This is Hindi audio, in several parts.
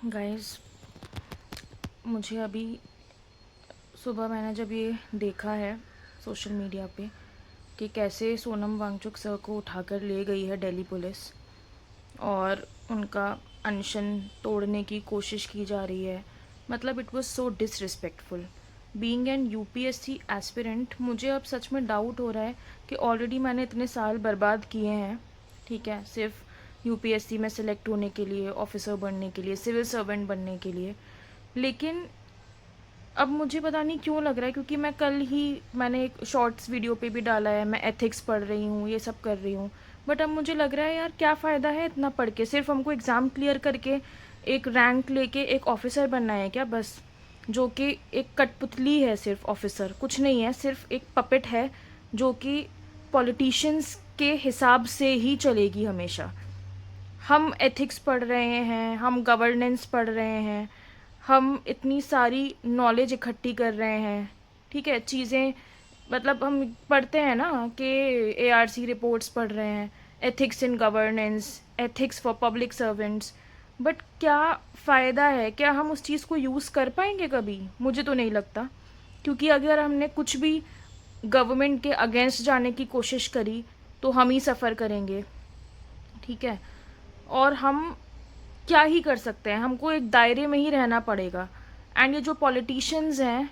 गाइस, मुझे अभी सुबह मैंने जब ये देखा है सोशल मीडिया पे कि कैसे सोनम वांगचुक सर को उठाकर ले गई है दिल्ली पुलिस और उनका अनशन तोड़ने की कोशिश की जा रही है, मतलब it was so disrespectful. Being an UPSC aspirant, मुझे अब सच में डाउट हो रहा है कि ऑलरेडी मैंने इतने साल बर्बाद किए हैं, ठीक है, सिर्फ यूपीएससी में सेलेक्ट होने के लिए, ऑफिसर बनने के लिए, सिविल सर्वेंट बनने के लिए। लेकिन अब मुझे पता नहीं क्यों लग रहा है, क्योंकि मैंने एक शॉर्ट्स वीडियो पे भी डाला है, मैं एथिक्स पढ़ रही हूँ, ये सब कर रही हूँ। बट अब मुझे लग रहा है यार, क्या फ़ायदा है इतना पढ़ के? सिर्फ हमको एग्ज़ाम क्लियर करके एक रैंक लेके एक ऑफिसर बनना है क्या बस? जो कि एक कठपुतली है, सिर्फ ऑफिसर कुछ नहीं है, सिर्फ एक पपेट है जो कि पॉलिटिशियंस के हिसाब से ही चलेगी हमेशा। हम एथिक्स पढ़ रहे हैं, हम गवर्नेंस पढ़ रहे हैं, हम इतनी सारी नॉलेज इकट्ठी कर रहे हैं, ठीक है, चीज़ें, मतलब हम पढ़ते हैं ना कि एआरसी रिपोर्ट्स पढ़ रहे हैं, ethics in governance, ethics for public servants. But क्या फ़ायदा है? क्या हम उस चीज़ को यूज़ कर पाएंगे कभी? मुझे तो नहीं लगता, क्योंकि अगर हमने कुछ भी गवर्नमेंट के अगेंस्ट जाने की कोशिश करी तो हम ही सफ़र करेंगे, ठीक है। और हम क्या ही कर सकते हैं, हमको एक दायरे में ही रहना पड़ेगा। एंड ये जो पॉलिटिशियंस हैं,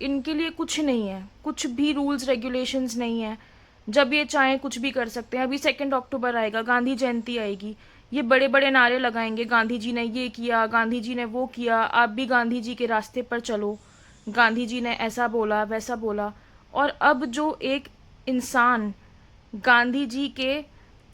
इनके लिए कुछ नहीं है, कुछ भी रूल्स रेगुलेशंस नहीं है। जब ये चाहें कुछ भी कर सकते हैं। अभी 2 अक्टूबर आएगा, गांधी जयंती आएगी, ये बड़े बड़े नारे लगाएंगे, गांधी जी ने ये किया, गांधी जी ने वो किया, आप भी गांधी जी के रास्ते पर चलो, गांधी जी ने ऐसा बोला वैसा बोला। और अब जो एक इंसान गांधी जी के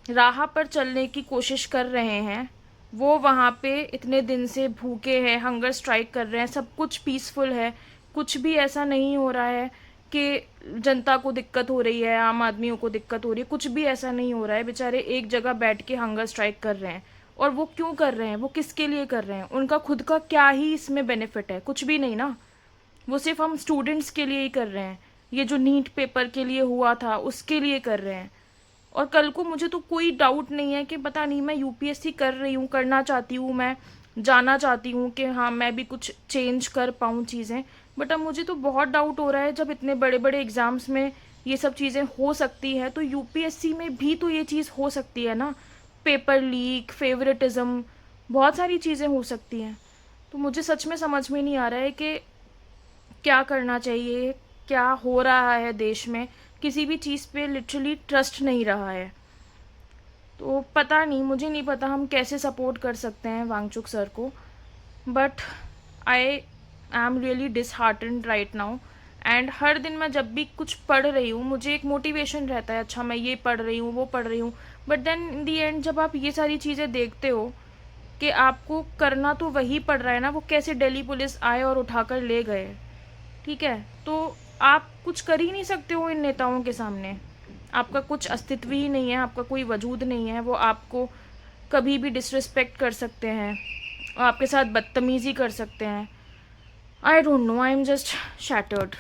राह पर चलने की कोशिश कर रहे हैं, वो वहाँ पे इतने दिन से भूखे हैं, हंगर स्ट्राइक कर रहे हैं, सब कुछ पीसफुल है, कुछ भी ऐसा नहीं हो रहा है कि जनता को दिक्कत हो रही है, आम आदमियों को दिक्कत हो रही है, कुछ भी ऐसा नहीं हो रहा है। बेचारे एक जगह बैठ के हंगर स्ट्राइक कर रहे हैं। और वो क्यों कर रहे हैं? वो किसके लिए कर रहे हैं? उनका खुद का क्या ही इसमें बेनिफिट है? कुछ भी नहीं ना। वो सिर्फ हम स्टूडेंट्स के लिए ही कर रहे हैं। ये जो नीट पेपर के लिए हुआ था उसके लिए कर रहे हैं। और कल को मुझे तो कोई डाउट नहीं है कि पता नहीं, मैं यूपीएससी कर रही हूँ, करना चाहती हूँ, मैं जाना चाहती हूँ कि हाँ मैं भी कुछ चेंज कर पाऊँ चीज़ें। बट अब मुझे तो बहुत डाउट हो रहा है, जब इतने बड़े बड़े एग्ज़ाम्स में ये सब चीज़ें हो सकती हैं तो यूपीएससी में भी तो ये चीज़ हो सकती है ना। पेपर लीक, फेवरेटिज्म, बहुत सारी चीज़ें हो सकती हैं। तो मुझे सच में समझ में नहीं आ रहा है कि क्या करना चाहिए, क्या हो रहा है देश में। किसी भी चीज़ पे लिटरली ट्रस्ट नहीं रहा है। तो पता नहीं, मुझे नहीं पता हम कैसे सपोर्ट कर सकते हैं वांगचुक सर को। But I am really disheartened right now. And हर दिन मैं जब भी कुछ पढ़ रही हूँ, मुझे एक मोटिवेशन रहता है, अच्छा मैं ये पढ़ रही हूँ, वो पढ़ रही हूँ। But then in the end जब आप ये सारी चीज़ें देखते हो कि आपको करना तो वही पड़ रहा है ना, वो कैसे दिल्ली पुलिस आए और उठाकर ले गए, ठीक है, तो आप कुछ कर ही नहीं सकते हो इन नेताओं के सामने। आपका कुछ अस्तित्व ही नहीं है, आपका कोई वजूद नहीं है। वो आपको कभी भी डिसरिस्पेक्ट कर सकते हैं और आपके साथ बदतमीज़ी कर सकते हैं। I don't know, I am just shattered.